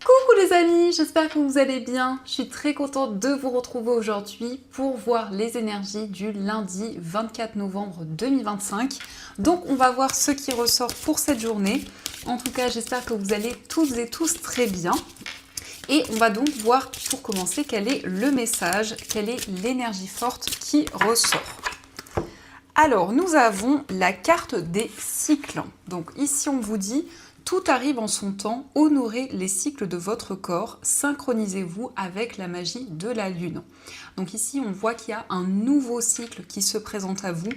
Coucou les amis, j'espère que vous allez bien. Je suis très contente de vous retrouver aujourd'hui pour voir les énergies du lundi 24 novembre 2025. Donc on va voir ce qui ressort pour cette journée. En tout cas, j'espère que vous allez toutes et tous très bien. Et on va donc voir pour commencer quel est le message, quelle est l'énergie forte qui ressort. Alors, nous avons la carte des cycles. Donc ici, on vous dit « Tout arrive en son temps, honorez les cycles de votre corps, synchronisez-vous avec la magie de la lune ». Donc ici, on voit qu'il y a un nouveau cycle qui se présente à vous.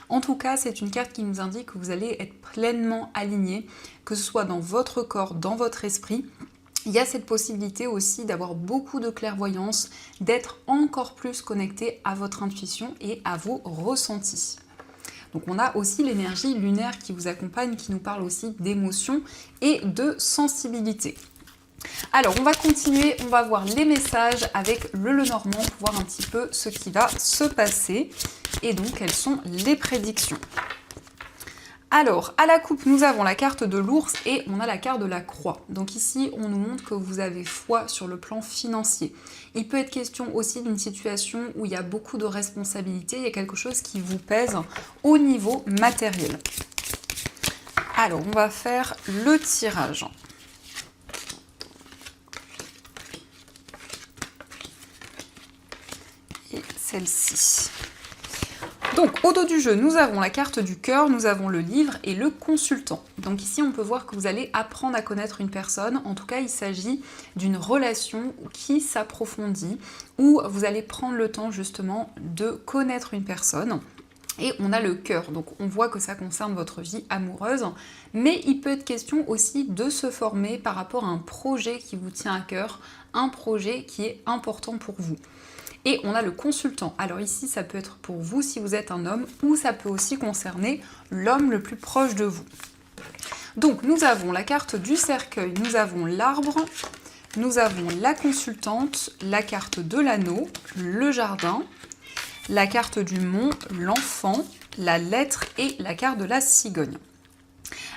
En tout cas, c'est une carte qui nous indique que vous allez être pleinement aligné, que ce soit dans votre corps, dans votre esprit. Il y a cette possibilité aussi d'avoir beaucoup de clairvoyance, d'être encore plus connecté à votre intuition et à vos ressentis. Donc on a aussi l'énergie lunaire qui vous accompagne, qui nous parle aussi d'émotion et de sensibilité. Alors on va continuer, on va voir les messages avec le Lenormand pour voir un petit peu ce qui va se passer et donc quelles sont les prédictions. Alors, à la coupe, nous avons la carte de l'ours et on a la carte de la croix. Donc ici, on nous montre que vous avez foi sur le plan financier. Il peut être question aussi d'une situation où il y a beaucoup de responsabilités, il y a quelque chose qui vous pèse au niveau matériel. Alors, on va faire le tirage. Et celle-ci. Donc, au dos du jeu, nous avons la carte du cœur, nous avons le livre et le consultant. Donc ici, on peut voir que vous allez apprendre à connaître une personne. En tout cas, il s'agit d'une relation qui s'approfondit, où vous allez prendre le temps justement de connaître une personne. Et on a le cœur, donc on voit que ça concerne votre vie amoureuse, mais il peut être question aussi de se former par rapport à un projet qui vous tient à cœur, un projet qui est important pour vous. Et on a le consultant. Alors ici, ça peut être pour vous si vous êtes un homme, ou ça peut aussi concerner l'homme le plus proche de vous. Donc nous avons la carte du cercueil, nous avons l'arbre, nous avons la consultante, la carte de l'anneau, le jardin, la carte du mont, l'enfant, la lettre et la carte de la cigogne.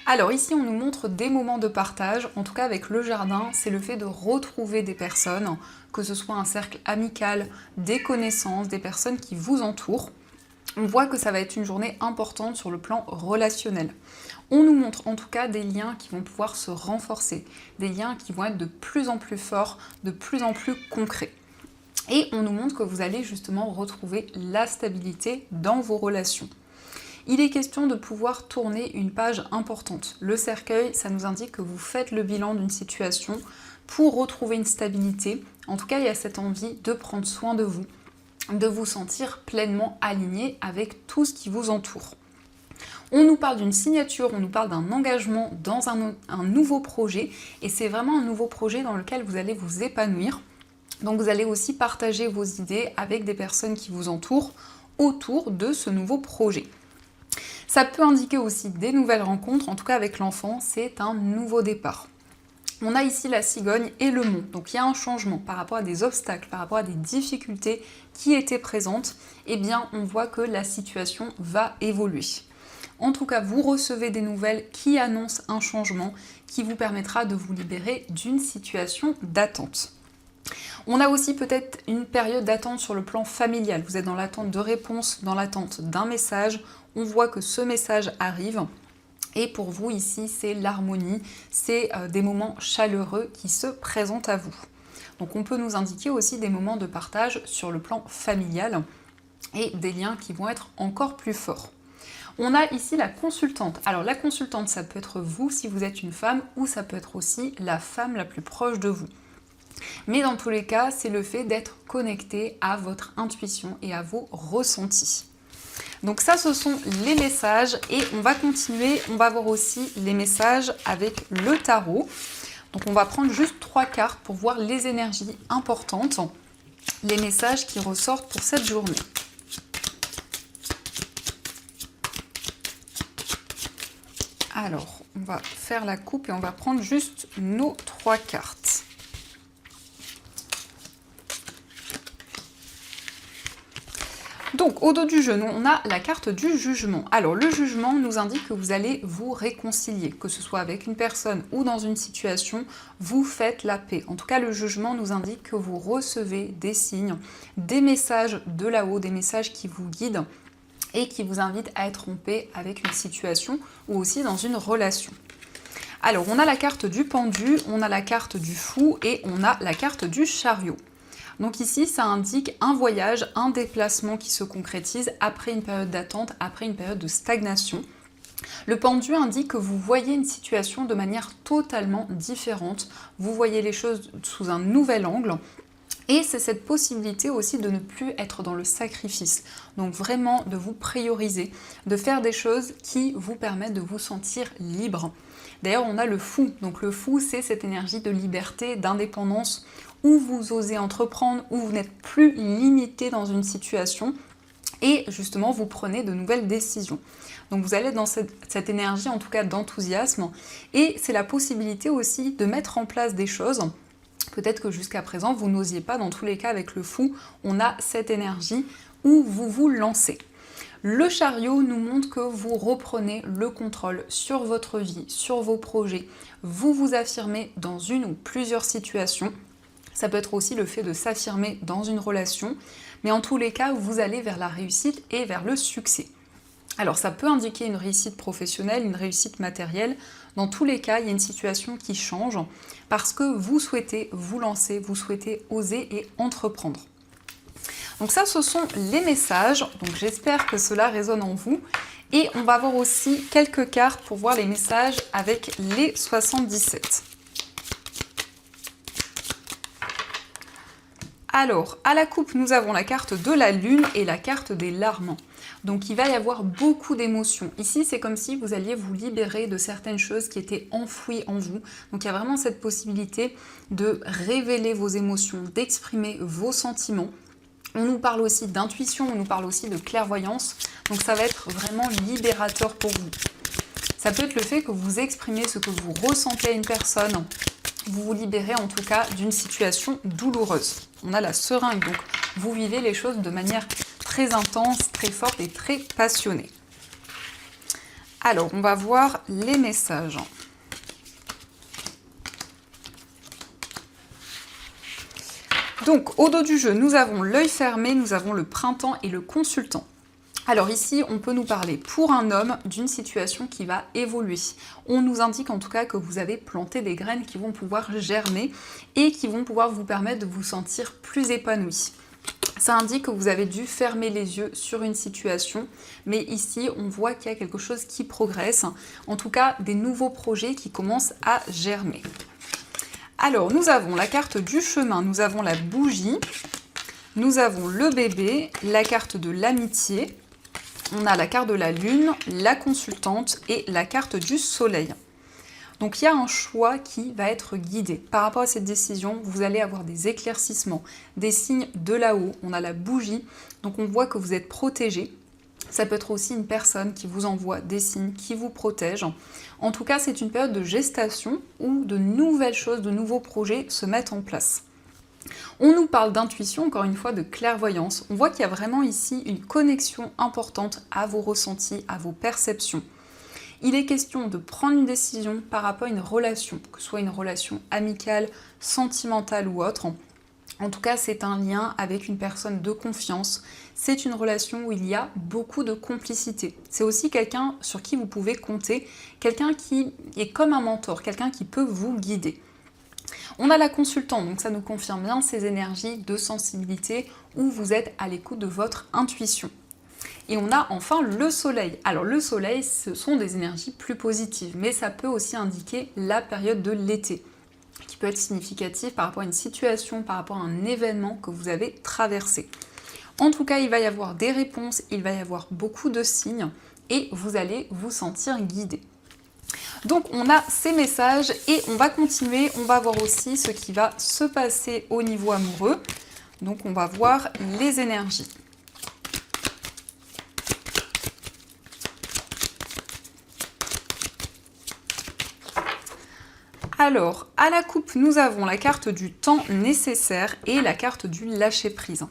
Alors ici, on nous montre des moments de partage, en tout cas avec le jardin, c'est le fait de retrouver des personnes, que ce soit un cercle amical, des connaissances, des personnes qui vous entourent. On voit que ça va être une journée importante sur le plan relationnel. On nous montre en tout cas des liens qui vont pouvoir se renforcer, des liens qui vont être de plus en plus forts, de plus en plus concrets. Et on nous montre que vous allez justement retrouver la stabilité dans vos relations. Il est question de pouvoir tourner une page importante. Le cercueil, ça nous indique que vous faites le bilan d'une situation pour retrouver une stabilité. En tout cas, il y a cette envie de prendre soin de vous sentir pleinement aligné avec tout ce qui vous entoure. On nous parle d'une signature, on nous parle d'un engagement dans un nouveau projet, et c'est vraiment un nouveau projet dans lequel vous allez vous épanouir. Donc vous allez aussi partager vos idées avec des personnes qui vous entourent autour de ce nouveau projet. Ça peut indiquer aussi des nouvelles rencontres, en tout cas avec l'enfant, c'est un nouveau départ. On a ici la cigogne et le mont, donc il y a un changement par rapport à des obstacles, par rapport à des difficultés qui étaient présentes, eh bien on voit que la situation va évoluer. En tout cas, vous recevez des nouvelles qui annoncent un changement qui vous permettra de vous libérer d'une situation d'attente. On a aussi peut-être une période d'attente sur le plan familial. Vous êtes dans l'attente de réponses, dans l'attente d'un message. On voit que ce message arrive. Et pour vous, ici, c'est l'harmonie. C'est des moments chaleureux qui se présentent à vous. Donc on peut nous indiquer aussi des moments de partage sur le plan familial et des liens qui vont être encore plus forts. On a ici la consultante. Alors la consultante, ça peut être vous si vous êtes une femme, ou ça peut être aussi la femme la plus proche de vous. Mais dans tous les cas, c'est le fait d'être connecté à votre intuition et à vos ressentis. Donc ça, ce sont les messages, et on va continuer, on va voir aussi les messages avec le tarot. Donc on va prendre juste 3 cartes pour voir les énergies importantes, les messages qui ressortent pour cette journée. Alors, on va faire la coupe et on va prendre juste nos 3 cartes. Donc, au dos du jeu, on a la carte du jugement. Alors, le jugement nous indique que vous allez vous réconcilier, que ce soit avec une personne ou dans une situation, vous faites la paix. En tout cas, le jugement nous indique que vous recevez des signes, des messages de là-haut, des messages qui vous guident et qui vous invitent à être en paix avec une situation ou aussi dans une relation. Alors, on a la carte du pendu, on a la carte du fou et on a la carte du chariot. Donc ici, ça indique un voyage, un déplacement qui se concrétise après une période d'attente, après une période de stagnation. Le pendu indique que vous voyez une situation de manière totalement différente, vous voyez les choses sous un nouvel angle, et c'est cette possibilité aussi de ne plus être dans le sacrifice, donc vraiment de vous prioriser, de faire des choses qui vous permettent de vous sentir libre. D'ailleurs, on a le fou, donc le fou, c'est cette énergie de liberté, d'indépendance, où vous osez entreprendre, où vous n'êtes plus limité dans une situation et justement vous prenez de nouvelles décisions. Donc vous allez dans cette énergie en tout cas d'enthousiasme et c'est la possibilité aussi de mettre en place des choses. Peut-être que jusqu'à présent vous n'osiez pas, dans tous les cas avec le fou, on a cette énergie où vous vous lancez. Le chariot nous montre que vous reprenez le contrôle sur votre vie, sur vos projets. Vous vous affirmez dans une ou plusieurs situations. Ça peut être aussi le fait de s'affirmer dans une relation, mais en tous les cas, vous allez vers la réussite et vers le succès. Alors ça peut indiquer une réussite professionnelle, une réussite matérielle. Dans tous les cas, il y a une situation qui change parce que vous souhaitez vous lancer, vous souhaitez oser et entreprendre. Donc ça, ce sont les messages. Donc j'espère que cela résonne en vous. Et on va voir aussi quelques cartes pour voir les messages avec les 77. Alors, à la coupe, nous avons la carte de la lune et la carte des larmes. Donc, il va y avoir beaucoup d'émotions. Ici, c'est comme si vous alliez vous libérer de certaines choses qui étaient enfouies en vous. Donc, il y a vraiment cette possibilité de révéler vos émotions, d'exprimer vos sentiments. On nous parle aussi d'intuition, on nous parle aussi de clairvoyance. Donc, ça va être vraiment libérateur pour vous. Ça peut être le fait que vous exprimez ce que vous ressentez à une personne. Vous vous libérez en tout cas d'une situation douloureuse. On a la seringue, donc vous vivez les choses de manière très intense, très forte et très passionnée. Alors, on va voir les messages. Donc, au dos du jeu, nous avons l'œil fermé, nous avons le printemps et le consultant. Alors ici, on peut nous parler pour un homme d'une situation qui va évoluer. On nous indique en tout cas que vous avez planté des graines qui vont pouvoir germer et qui vont pouvoir vous permettre de vous sentir plus épanoui. Ça indique que vous avez dû fermer les yeux sur une situation, mais ici, on voit qu'il y a quelque chose qui progresse. En tout cas, des nouveaux projets qui commencent à germer. Alors, nous avons la carte du chemin, nous avons la bougie, nous avons le bébé, la carte de l'amitié. On a la carte de la lune, la consultante et la carte du soleil. Donc il y a un choix qui va être guidé. Par rapport à cette décision, vous allez avoir des éclaircissements, des signes de là-haut. On a la bougie, donc on voit que vous êtes protégé. Ça peut être aussi une personne qui vous envoie des signes, qui vous protège. En tout cas, c'est une période de gestation où de nouvelles choses, de nouveaux projets se mettent en place. On nous parle d'intuition, encore une fois, de clairvoyance. On voit qu'il y a vraiment ici une connexion importante à vos ressentis, à vos perceptions. Il est question de prendre une décision par rapport à une relation, que ce soit une relation amicale, sentimentale ou autre. En tout cas, c'est un lien avec une personne de confiance. C'est une relation où il y a beaucoup de complicité. C'est aussi quelqu'un sur qui vous pouvez compter, quelqu'un qui est comme un mentor, quelqu'un qui peut vous guider. On a la consultante, donc ça nous confirme bien ces énergies de sensibilité où vous êtes à l'écoute de votre intuition. Et on a enfin le soleil. Alors le soleil, ce sont des énergies plus positives, mais ça peut aussi indiquer la période de l'été, qui peut être significative par rapport à une situation, par rapport à un événement que vous avez traversé. En tout cas, il va y avoir des réponses, il va y avoir beaucoup de signes, et vous allez vous sentir guidé. Donc on a ces messages et on va continuer, on va voir aussi ce qui va se passer au niveau amoureux. Donc on va voir les énergies. Alors, à la coupe, nous avons la carte du temps nécessaire et la carte du lâcher-prise.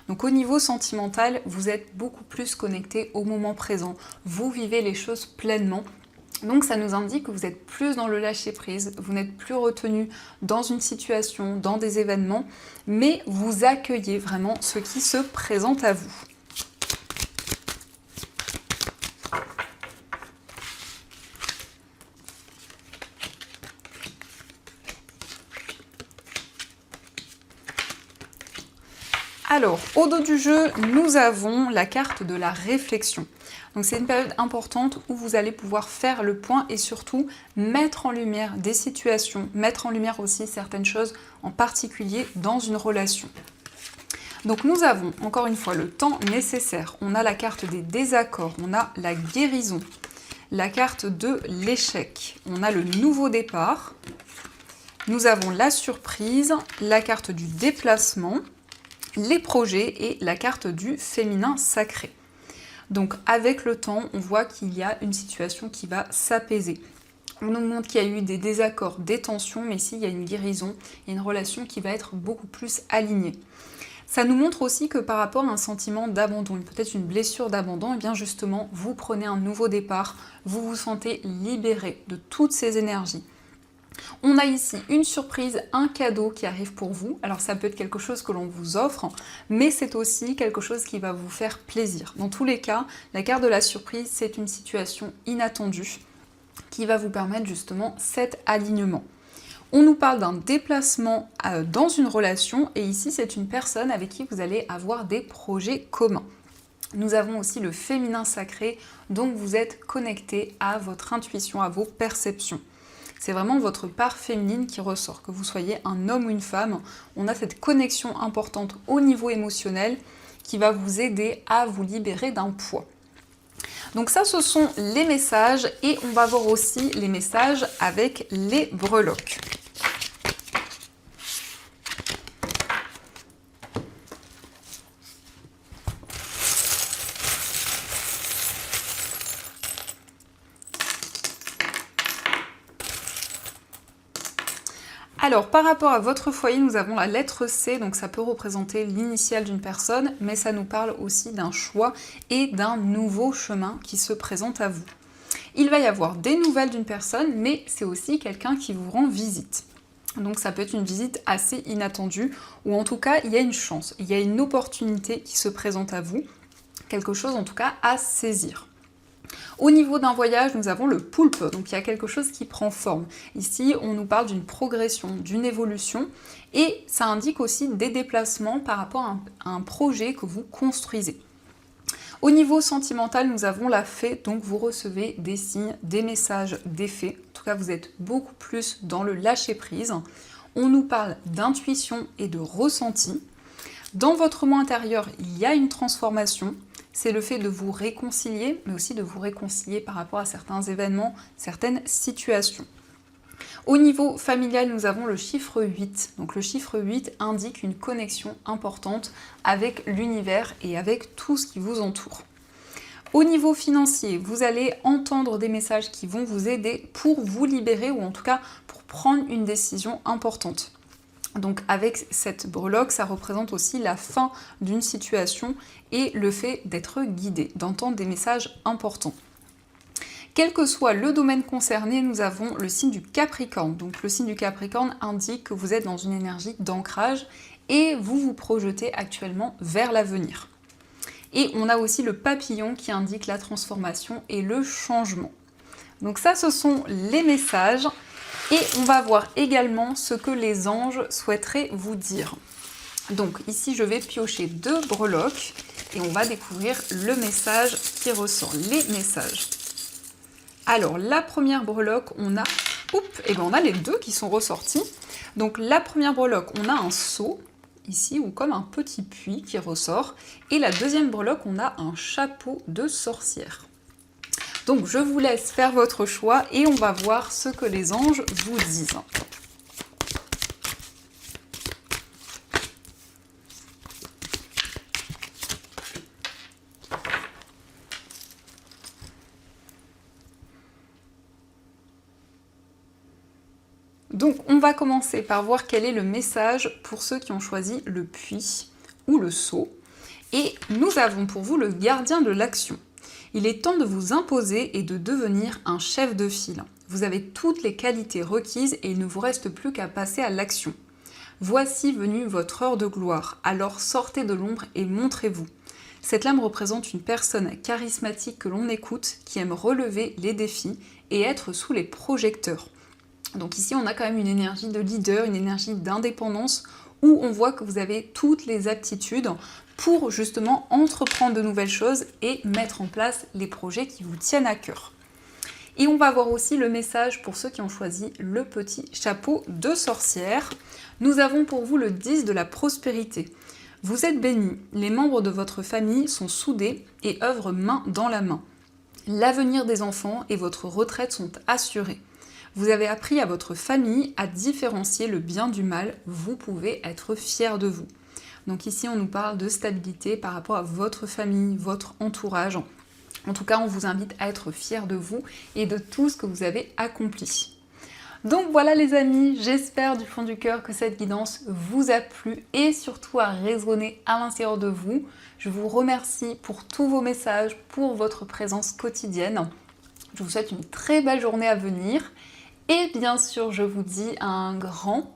Donc au niveau sentimental, vous êtes beaucoup plus connecté au moment présent. Vous vivez les choses pleinement. Donc ça nous indique que vous êtes plus dans le lâcher-prise, vous n'êtes plus retenu dans une situation, dans des événements, mais vous accueillez vraiment ce qui se présente à vous. Alors, au dos du jeu, nous avons la carte de la réflexion. Donc c'est une période importante où vous allez pouvoir faire le point et surtout mettre en lumière des situations, mettre en lumière aussi certaines choses en particulier dans une relation. Donc nous avons encore une fois le temps nécessaire, on a la carte des désaccords, on a la guérison, la carte de l'échec, on a le nouveau départ, nous avons la surprise, la carte du déplacement, les projets et la carte du féminin sacré. Donc avec le temps, on voit qu'il y a une situation qui va s'apaiser. On nous montre qu'il y a eu des désaccords, des tensions, mais ici il y a une guérison, il y a une relation qui va être beaucoup plus alignée. Ça nous montre aussi que par rapport à un sentiment d'abandon, peut-être une blessure d'abandon, et bien justement, vous prenez un nouveau départ, vous vous sentez libéré de toutes ces énergies. On a ici une surprise, un cadeau qui arrive pour vous. Alors ça peut être quelque chose que l'on vous offre, mais c'est aussi quelque chose qui va vous faire plaisir. Dans tous les cas, la carte de la surprise, c'est une situation inattendue qui va vous permettre justement cet alignement. On nous parle d'un déplacement dans une relation et ici c'est une personne avec qui vous allez avoir des projets communs. Nous avons aussi le féminin sacré, donc vous êtes connecté à votre intuition, à vos perceptions. C'est vraiment votre part féminine qui ressort, que vous soyez un homme ou une femme. On a cette connexion importante au niveau émotionnel qui va vous aider à vous libérer d'un poids. Donc ça, ce sont les messages et on va voir aussi les messages avec les breloques. Alors, par rapport à votre foyer, nous avons la lettre C, donc ça peut représenter l'initiale d'une personne, mais ça nous parle aussi d'un choix et d'un nouveau chemin qui se présente à vous. Il va y avoir des nouvelles d'une personne, mais c'est aussi quelqu'un qui vous rend visite. Donc ça peut être une visite assez inattendue, ou en tout cas, il y a une chance, il y a une opportunité qui se présente à vous, quelque chose en tout cas à saisir. Au niveau d'un voyage, nous avons le poulpe, donc il y a quelque chose qui prend forme. Ici, on nous parle d'une progression, d'une évolution, et ça indique aussi des déplacements par rapport à un projet que vous construisez. Au niveau sentimental, nous avons la fée, donc vous recevez des signes, des messages, des faits. En tout cas, vous êtes beaucoup plus dans le lâcher-prise. On nous parle d'intuition et de ressenti. Dans votre moi intérieur, il y a une transformation. C'est le fait de vous réconcilier, mais aussi de vous réconcilier par rapport à certains événements, certaines situations. Au niveau familial, nous avons le chiffre 8. Donc le chiffre 8 indique une connexion importante avec l'univers et avec tout ce qui vous entoure. Au niveau financier, vous allez entendre des messages qui vont vous aider pour vous libérer ou en tout cas pour prendre une décision importante. Donc avec cette breloque, ça représente aussi la fin d'une situation et le fait d'être guidé, d'entendre des messages importants. Quel que soit le domaine concerné, nous avons le signe du Capricorne. Donc le signe du Capricorne indique que vous êtes dans une énergie d'ancrage et vous vous projetez actuellement vers l'avenir. Et on a aussi le papillon qui indique la transformation et le changement. Donc ça, ce sont les messages. Et on va voir également ce que les anges souhaiteraient vous dire. Donc ici, je vais piocher 2 breloques et on va découvrir le message qui ressort, les messages. Alors, la première breloque, on a les 2 qui sont ressortis. Donc la première breloque, on a un seau, ici, ou comme un petit puits qui ressort. Et la deuxième breloque, on a un chapeau de sorcière. Donc je vous laisse faire votre choix et on va voir ce que les anges vous disent. Donc on va commencer par voir quel est le message pour ceux qui ont choisi le puits ou le seau. Et nous avons pour vous le gardien de l'action. Il est temps de vous imposer et de devenir un chef de file. Vous avez toutes les qualités requises et il ne vous reste plus qu'à passer à l'action. Voici venue votre heure de gloire, alors sortez de l'ombre et montrez-vous. Cette lame représente une personne charismatique que l'on écoute, qui aime relever les défis et être sous les projecteurs. Donc ici, on a quand même une énergie de leader, une énergie d'indépendance, où on voit que vous avez toutes les aptitudes pour justement entreprendre de nouvelles choses et mettre en place les projets qui vous tiennent à cœur. Et on va voir aussi le message pour ceux qui ont choisi le petit chapeau de sorcière. Nous avons pour vous le 10 de la prospérité. Vous êtes bénis, les membres de votre famille sont soudés et œuvrent main dans la main. L'avenir des enfants et votre retraite sont assurés. Vous avez appris à votre famille à différencier le bien du mal, vous pouvez être fiers de vous. Donc ici on nous parle de stabilité par rapport à votre famille, votre entourage. En tout cas on vous invite à être fiers de vous et de tout ce que vous avez accompli. Donc voilà les amis, j'espère du fond du cœur que cette guidance vous a plu et surtout a résonné à l'intérieur de vous. Je vous remercie pour tous vos messages, pour votre présence quotidienne. Je vous souhaite une très belle journée à venir. Et bien sûr, je vous dis un grand